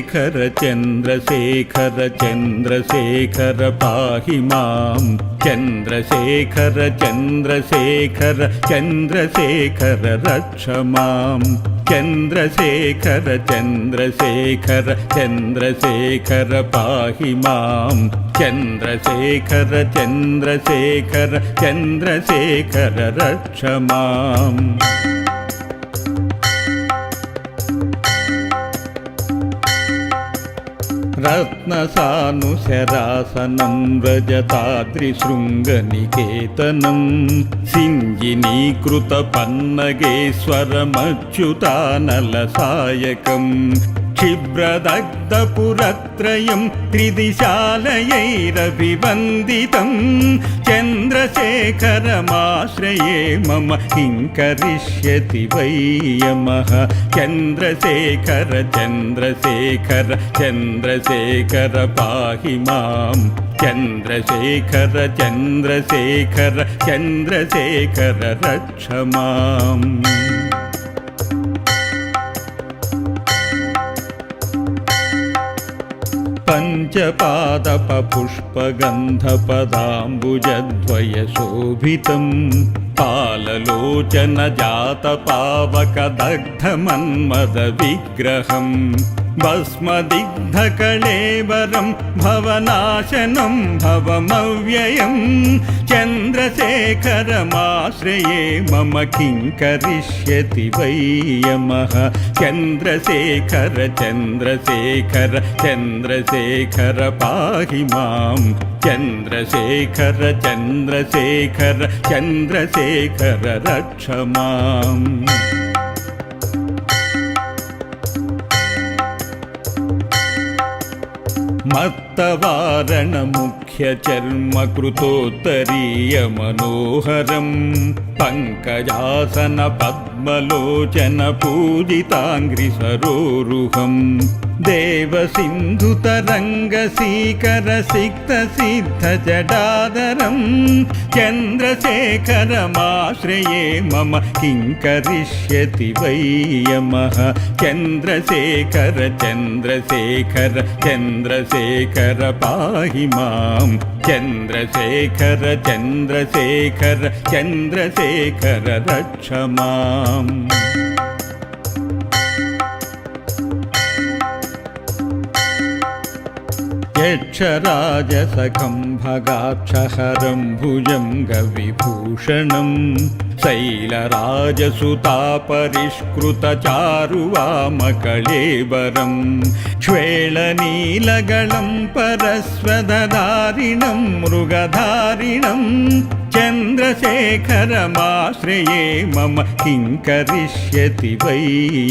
चन्द्रशेखर चन्द्रशेखर पाहि मां चन्द्रशेखर चन्द्रशेखर चन्द्रशेखर रक्ष मां चन्द्रशेखर चन्द्रशेखर चन्द्रशेखर पाहि मां चन्द्रशेखर चन्द्रशेखर चन्द्रशेखर रक्ष माम् रत्नसानुशरासनं व्रजताद्रिशृङ्गनिकेतनं सिञ्जिनीकृतपन्नगेश्वरमच्युतानलसायकम् क्षिब्रदग्धपुरत्रयं त्रिदिशालयैरभिवन्दितं चन्द्रशेखरमाश्रये मम किं करिष्यति वै यमः चन्द्रशेखर चन्द्रशेखर चन्द्रशेखर पाहि मां चन्द्रशेखर चन्द्रशेखर चन्द्रशेखर रक्ष माम् पञ्चपादपपुष्पगन्धपदाम्बुजद्वयशोभितं पाललोचनजातपावकदग्धमन्मदविग्रहं भस्मदिग्धकळेवरं भवनाशनं भवमव्ययं चन्द्रशेखरमाश्रये मम किं करिष्यति वै यमः चन्द्रशेखर चन्द्रशेखर चन्द्रशेखर पाहि मां चन्द्रशेखर चन्द्रशेखर चन्द्रशेखर रक्ष माम् मत्तवारणमुख्यचर्मकृतोत्तरीयमनोहरं पङ्कजासनपद्मलोचनपूजिताङ्घ्रिसरोरुहं देवसिन्धुतरङ्गसीकरसिक्तसिद्धजडाधरं चन्द्रशेखरमाश्रये मम किं करिष्यति वै यमः चन्द्रशेखर चन्द्रशेखर चन्द्रशेखर पाहि मां चन्द्रशेखर चन्द्रशेखर चन्द्रशेखर रक्ष माम् यक्षराजसखं भगाक्षहरं भुजङ्गविभूषणं शैलराजसुतापरिष्कृतचारुवामकळेबरं श्वेलनीलगलं परस्वदधारिणं मृगधारिणं चन्द्रशेखरमाश्रये मम किं करिष्यति वै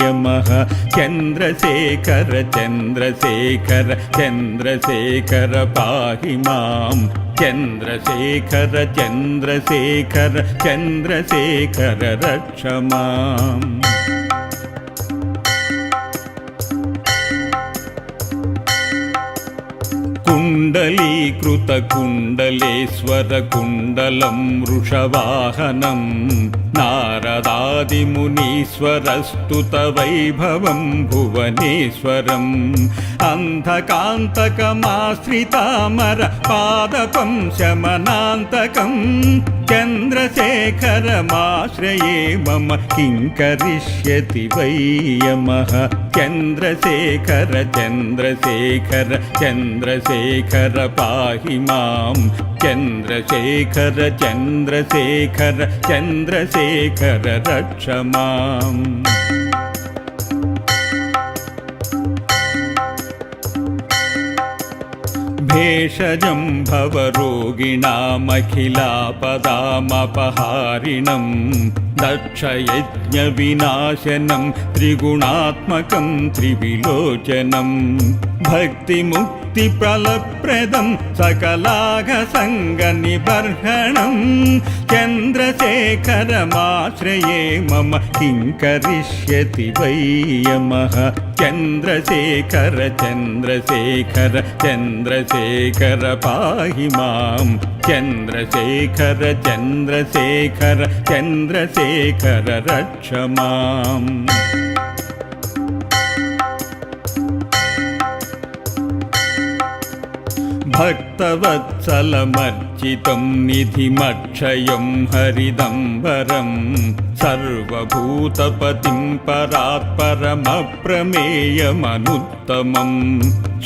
यमः चन्द्रशेखर चन्द्रशेखर चन्द्रशेखर पाहि मां चन्द्रशेखर चन्द्रशेखर चन्द्रशेखर रक्ष माम् कुण्डलीकृतकुण्डलेश्वरकुण्डलं वृषवाहनं नारदादिमुनीश्वरस्तुतवैभवं भुवनेश्वरम् अन्धकान्तकमाश्रितामरपादपं शमनान्तकं चन्द्रशेखरमाश्रये मम किं करिष्यति वै यमः चन्द्रशेखर चन्द्रशेखर चन्द्रशेखर पाहि मां चन्द्रशेखर चन्द्रशेखर चन्द्रशेखर रक्ष माम् भेषजं भवरोगिणामखिलापदामपहारिणं दक्षयज्ञविनाशनं त्रिगुणात्मकं त्रिविलोचनं भक्तिमुक्तिफलप्रदं सकलाघसङ्गनिबर्हणं चन्द्रशेखरमाश्रये मम किं करिष्यति वै यमः चन्द्रशेखर चन्द्रशेखर चन्द्रशेखर पाहि मां चन्द्रशेखर चन्द्रशेखर चन्द्रशेखर रक्ष माम् భక్తవత్సలమర్చితం నిధిమక్షయం హరిదంబరం సర్వభూతపతిం పరాత్పరమప్రమేయమనుత్తమం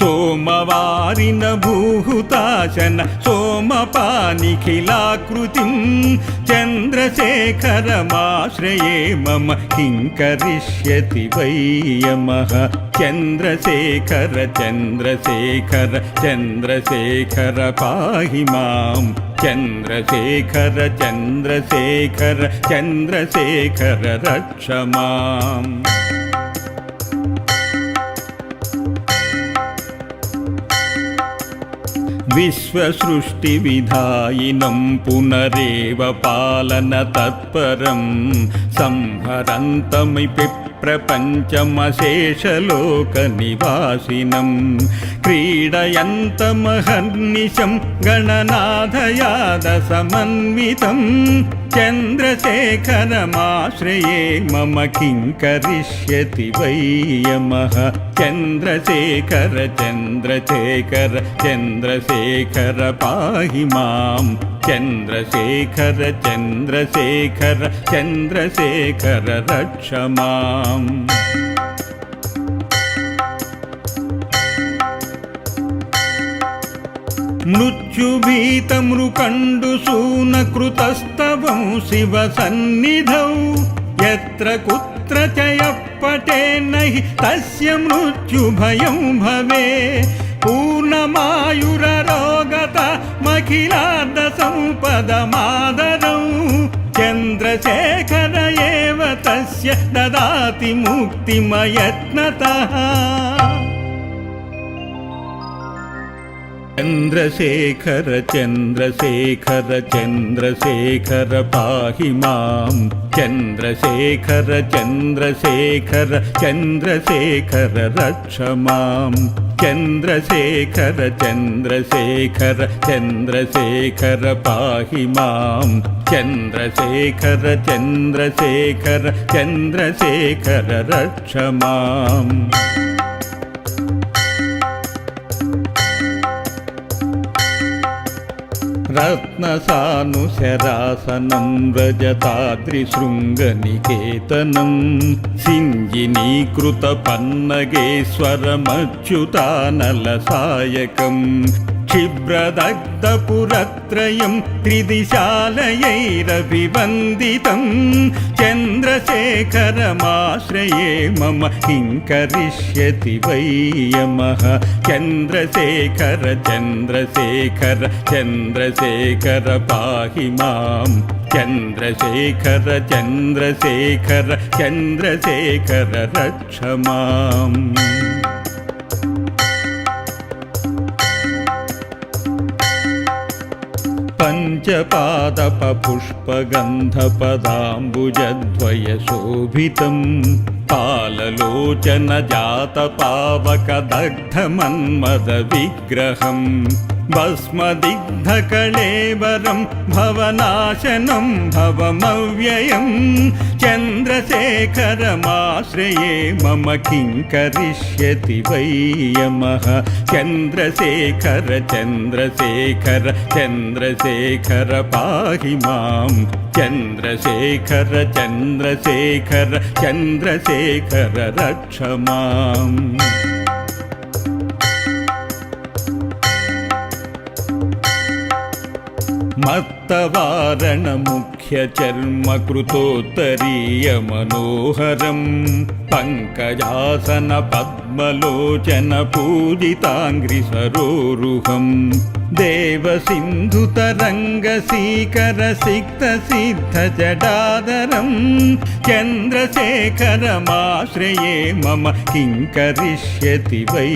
సోమవారిన భూహుతాశన సోమపానిఖిలాకృతిం చంద్రశేఖరమాశ్రయే మమ కిం కరిష్యతి వై యమః చంద్రశేఖర చంద్రశేఖర చంద్రశేఖర పాహి మాం చంద్రశేఖర చంద్రశేఖర చంద్రశేఖర రక్ష మాం. విశ్వసృష్టివిధాయినం పునరేవ పాలన తత్పరం సంహరంతమిపి ప్రపంచమశేషలోకనివాసినం క్రీడయంతమహర్నిశం గణనాథయాద సమన్వితం చంద్రశేఖరమాశ్రయే మమ కిం కరిష్యతి వై యమః చంద్రశేఖర చంద్రశేఖర చంద్రశేఖర పాహి మాం చంద్రశేఖర చంద్రశేఖర చంద్రశేఖర రక్ష మాం. మృత్యుభీతమృకండుసూనకృతస్తవం శివ సన్నిధౌ యత్ర కుత్ర చ యః పఠేన్నహి తస్య మృత్యుభయం భవే పూర్ణమాయురరోగత మఖిలార్థ సంపదమాదరౌ చంద్రశేఖర ఏవ తస్య దదాతి ముక్తిమయత్నతః. చంద్రశేఖర చంద్రశేఖర చంద్రశేఖర పాహి మాం చంద్రశేఖర చంద్రశేఖర చంద్రశేఖర రక్ష మాం చంద్రశేఖర చంద్రశేఖర చంద్రశేఖర పాహి మాం చంద్రశేఖర చంద్రశేఖర చంద్రశేఖర రక్ష మాం. రత్నసానుశరాసనం రజతాద్రిశృంగనికేతనం సింజినీకృతపన్నగేశ్వరమచ్యుతానలసాయకం క్షిబ్రదగ్ధపురత్రయం త్రిదిశాలయైరభివందితం చంద్రశేఖరమాశ్రయే మమ కిం కరిష్యతి వై యమః చంద్రశేఖర చంద్రశేఖర చంద్రశేఖర పాహి మాం చంద్రశేఖర చంద్రశేఖర చంద్రశేఖర రక్ష మాం. పంచపాదపపుష్పగంధపదాంబుజద్వయశోభితం పాలలోచనజాతపావకదగ్ధమన్మద విగ్రహం భస్మదిగ్ధకళేవరం భవనాశనం భవమవ్యయం చంద్రశేఖరమాశ్రయే మమ కిం కరిష్యతి వై యమః చంద్రశేఖర చంద్రశేఖర చంద్రశేఖర పాహి మాం చంద్రశేఖర చంద్రశేఖర చంద్రశేఖర రక్ష మాం. మత్తవారణముఖ్యచర్మకృతోత్తరీయమనోహరం పంకజాసన పద్మలోచన పూజితాంఘ్రిసరోరుహం దేవసింధుతరంగసీకరసిక్తసిద్ధజడాదరం చంద్రశేఖరమాశ్రయే మమ కిం కరిష్యతి వై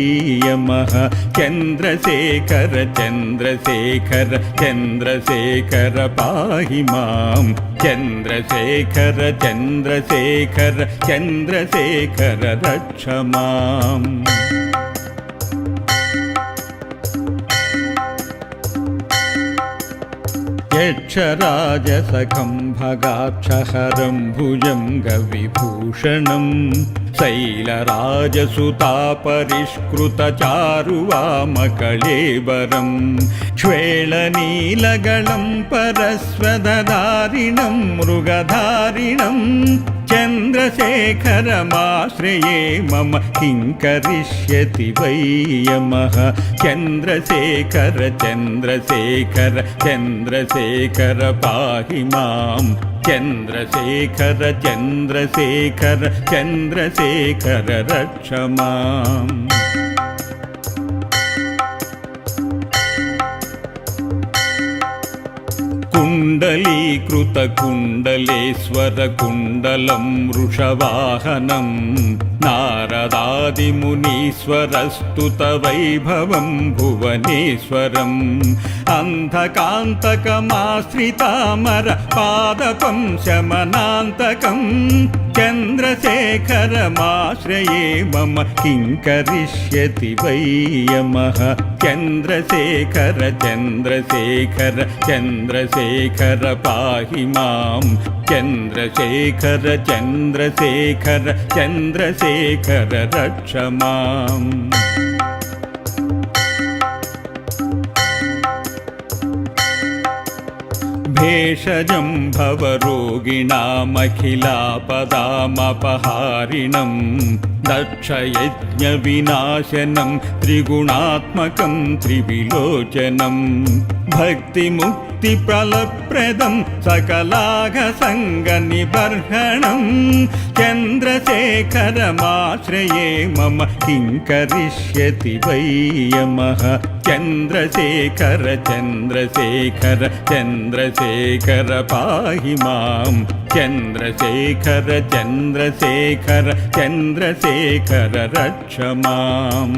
యమః చంద్రశేఖర చంద్రశేఖర చంద్రశేఖర పాహి మాం చంద్రశేఖర చంద్రశేఖర చంద్రశేఖర రక్ష మాం. యక్షరాజసఖం భగాక్షహరం భుజంగవిభూషణం शैलराजसुतापरिष्कृतचारुवामकळेबरं श्वेलनीलगलं परस्वदधारिणं मृगधारिणं चन्द्रशेखरमाश्रये मम किं करिष्यति वै यमः चन्द्रशेखर चन्द्रशेखर चन्द्रशेखर पाहि मां चन्द्रशेखर चन्द्रशेखर चन्द्रशेखर रक्ष माम् कुण्डलीकृतकुण्डलेश्वरकुण्डलं वृषवाहनं नारदादिमुनीश्वरस्तुतवैभवं भुवनेश्वरम् अन्धकान्तकमाश्रितामरपादपं शमनान्तकं चन्द्रशेखरमाश्रये मम किं करिष्यति वै यमः चन्द्रशेखर चन्द्रशेखर चन्द्रशेखर पाहि मां चन्द्रशेखर चन्द्रशेखर चन्द्रशेखर रक्ष माम् भेषजं भवरोगिणामखिलापदामपहारिणं दक्षयज्ञविनाशनं त्रिगुणात्मकं त्रिविलोचनं भक्तिमुक्तिफलप्रदं सकलाघसङ्गनिबर्हणं चन्द्रशेखरमाश्रये मम किं करिष्यति वै यमः चन्द्रशेखर चन्द्रशेखर चन्द्रशेखर पाहि मां चन्द्रशेखर चन्द्रशेखर चन्द्रशेखर रक्ष माम्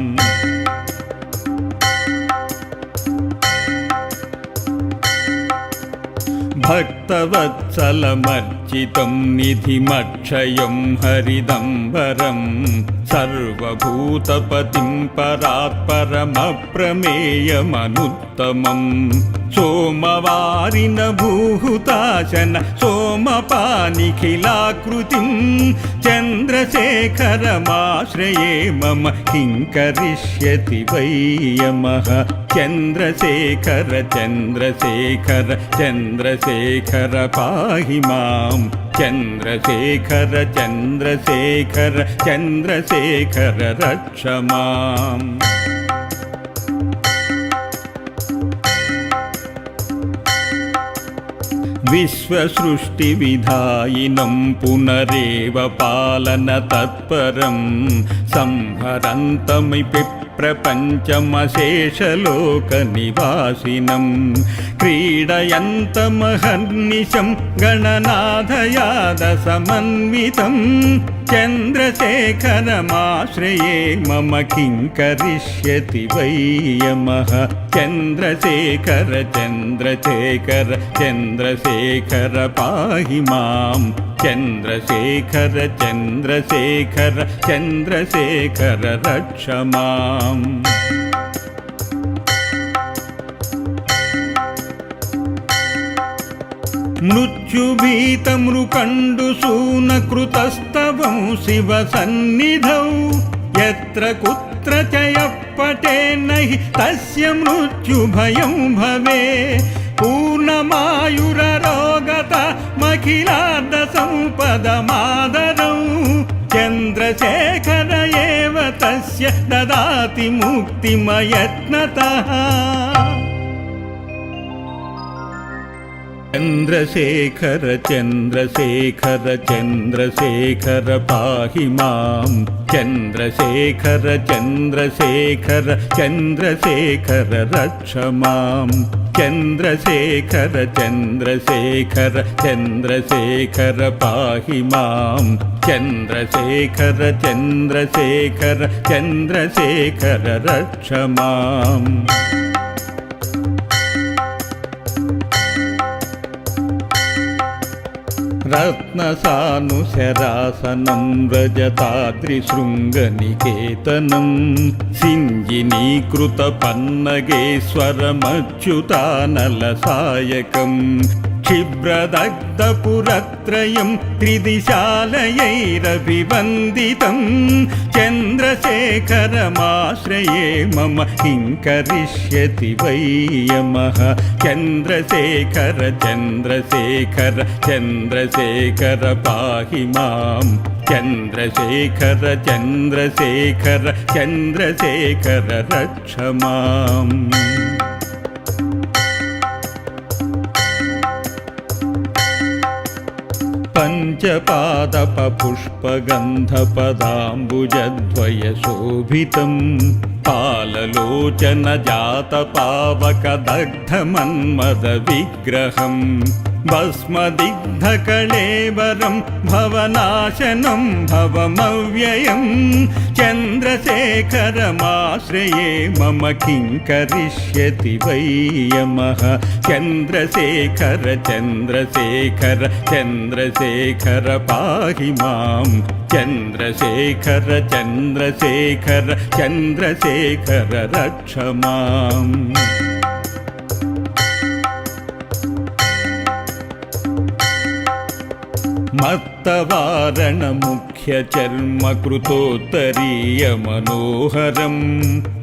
भक्तवत्सलमर्चितं निधिमक्षयं हरिदम्बरं सर्वभूतपतिं परात्परमप्रमेयमनुत्तमं सोमवारिणभूहुताशन सोमपानिखिलाकृतिं चन्द्रशेखरमाश्रये मम किं करिष्यति वै यमः चन्द्रशेखर चन्द्रशेखर चन्द्रशेखर पाहि मां चन्द्रशेखर चन्द्रशेखर चन्द्रशेखर रक्ष माम् विश्वसृष्टिविधायिनं पुनरेव पालनतत्परं संहरन्तमपि प्रपञ्चमशेषलोकनिवासिनं क्रीडयन्तमहर्निशं गणनाथयादसमन्वितं चन्द्रशेखरमाश्रये मम किं करिष्यति वै यमः चन्द्रशेखर चन्द्रशेखर चन्द्रशेखर पाहि मां चन्द्रशेखर चन्द्रशेखर चन्द्रशेखर रक्ष माम् मृत्युभीतमृकण्डुसूनकृतस्तवं शिवसन्निधौ यत्र कुत्र च यः पठेन्न हि तस्य मृत्युभयं भवे पूर्णमायुररोगतमखिलार्धसम्पदमादरौ चन्द्रशेखर एव तस्य ददाति मुक्तिमयत्नतः चन्द्रशेखर चन्द्रशेखर चन्द्रशेखर पाहि मां चन्द्रशेखर चन्द्रशेखर चन्द्रशेखर रक्ष मां चन्द्रशेखर चन्द्रशेखर चन्द्रशेखर पाहि मां चन्द्रशेखर चन्द्रशेखर चन्द्रशेखर रक्ष माम् रत्नसानुशरासनं व्रजताद्रिशृङ्गनिकेतनं सिञ्जिनीकृतपन्नगेश्वरमच्युतानलसायकं क्षिब्रदग्धपुरत्रयं त्रिदिशालयैरभिवन्दितं चन्द्रशेखरमाश्रये मम किं करिष्यति वै यमः चन्द्रशेखर चन्द्रशेखर चन्द्रशेखर पाहि मां चन्द्रशेखर चन्द्रशेखर चन्द्रशेखर रक्ष माम् पञ्चपादपपुष्पगन्धपदाम्बुजद्वयशोभितं पाललोचनजातपावकदग्धमन्मदविग्रहं भस्मदिग्धकळेवरं भवनाशनं भवमव्ययं चन्द्रशेखरमाश्रये मम किं करिष्यति वै यमः चन्द्रशेखर चन्द्रशेखर चन्द्रशेखर पाहि मां चन्द्रशेखर चन्द्रशेखर चन्द्रशेखर रक्ष माम् मत्तवारणमुख्यचर्मकृतोत्तरीयमनोहरं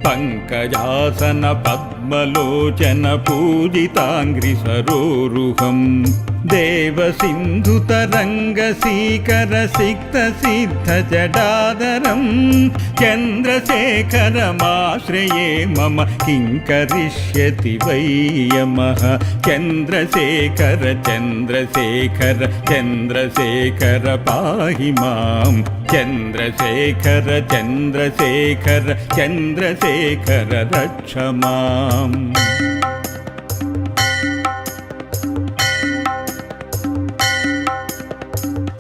पङ्कजासनपद्मलोचनपूजिताङ्घ्रिसरोरुहं देवसिन्धुतरङ्गसीकरसिक्तसिद्धजडादरं चन्द्रशेखरमाश्रये मम किं करिष्यति वै यमः चन्द्रशेखर चन्द्रशेखर चन्द्रशेखर पाहि मां चन्द्रशेखर चन्द्रशेखर चन्द्रशेखर रक्ष माम्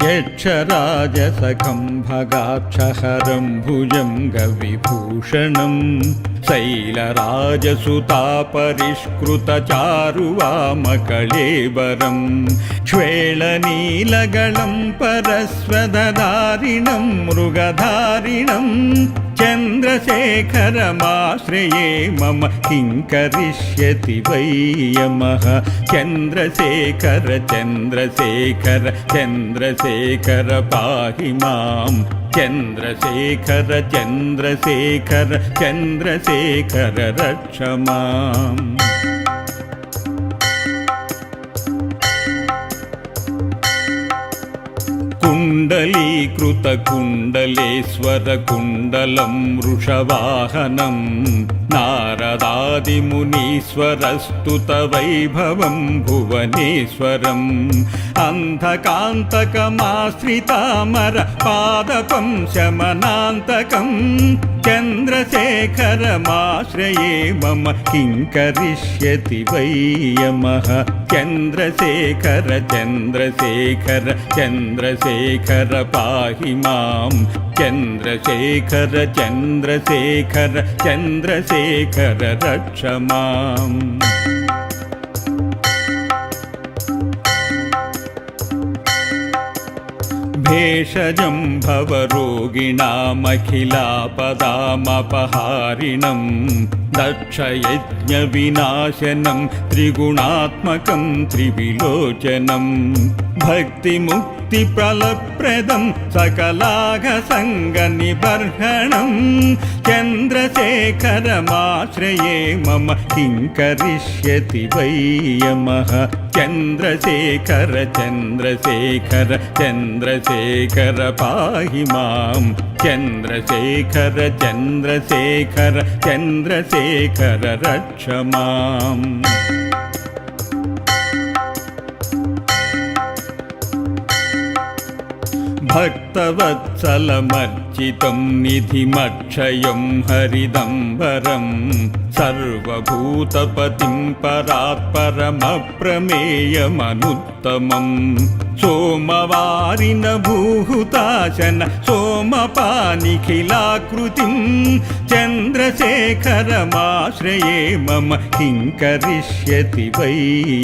यक्षराजसखं भगाक्षहरं भुजङ्गविभूषणं शैलराजसुतापरिष्कृतचारुवामकळेबरं श्वेलनीलगलं परस्वदधारिणं मृगधारिणं चन्द्रशेखरमाश्रये मम किं करिष्यति वै यमः चन्द्रशेखर चन्द्रशेखर चन्द्रशेखर पाहि मां चन्द्रशेखर चन्द्रशेखर चन्द्रशेखर रक्ष माम् कुण्डलीकृतकुण्डलेश्वरकुण्डलं वृषवाहनं नारदादिमुनीश्वरस्तुतवैभवं भुवनेश्वरम् अन्धकान्तकमाश्रितामरपादपं शमनान्तकं चन्द्रशेखरमाश्रये मम किं करिष्यति वै यमः चन्द्रशेखर चन्द्रशेखर चन्द्रशेखर पाहि मां चन्द्रशेखर चन्द्रशेखर चन्द्रशेखर रक्ष माम् भेषजं भवरोगिणामखिलापदामपहारिणं दक्षयज्ञविनाशनं त्रिगुणात्मकं त्रिविलोचनं भक्तिमुक्तिफलप्रदं सकलाघसङ्गनिबर्हणं चन्द्रशेखरमाश्रये मम किं करिष्यति वै यमः चन्द्रशेखर चन्द्रशेखर चन्द्रशेखर पाहि मां चन्द्रशेखर चन्द्रशेखर चन्द्रशेखर रक्ष माम् भक्तवत्सलमर्चितं निधिमक्षयं हरिदम्बरं सर्वभूतपतिं परात्परमप्रमेयमनुत्तमं सोमवारिनभूहुताशन सोमपानिखिलाकृतिं चन्द्रशेखरमाश्रये मम किं करिष्यति वै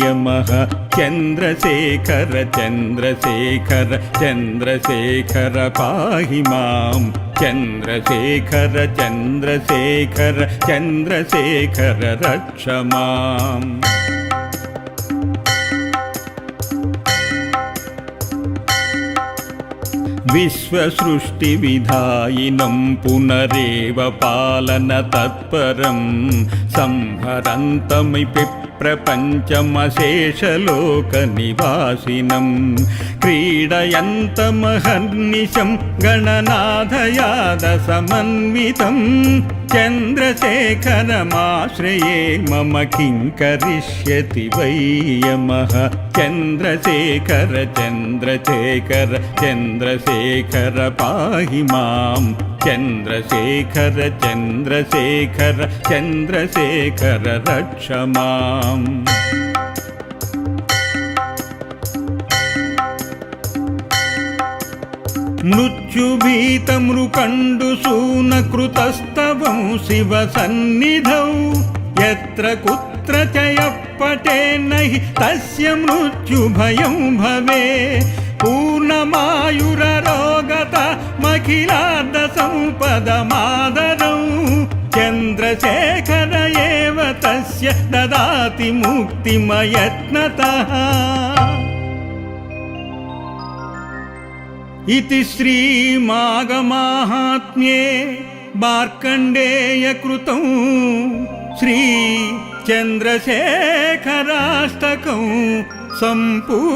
यमः चन्द्रशेखर चन्द्रशेखर चन्द्रशेखर पाहि मां चन्द्रशेखर चन्द्रशेखर चन्द्रशेखर रक्ष माम् विश्वसृष्टिविधायिनं पुनरेव पालनतत्परं संहरन्तमपि प्रपञ्चमशेषलोकनिवासिनं क्रीडयन्तमहर्निशं गणनाथयादसमन्वितं चन्द्रशेखरमाश्रये मम किं करिष्यति वै यमः चन्द्रशेखर चन्द्रशेखर चन्द्रशेखर पाहि मां चन्द्रशेखर चन्द्रशेखर चन्द्रशेखर रक्ष माम् मृत्युभीतमृकण्डुसूनकृतस्तवं शिवसन्निधौ यत्र कुत्र च यः पठेन्न हि तस्य मृत्युभयं भवे पूर्णमायुररोगतमखिलार्धसम्पदमादरौ चन्द्रशेखर एव तस्य ददाति मुक्तिमयत्नतः। इति श्रीमाघमाहात्म्ये मार्कण्डेयकृतं श्रीचन्द्रशेखराष्टकं सम्पूर्णम्।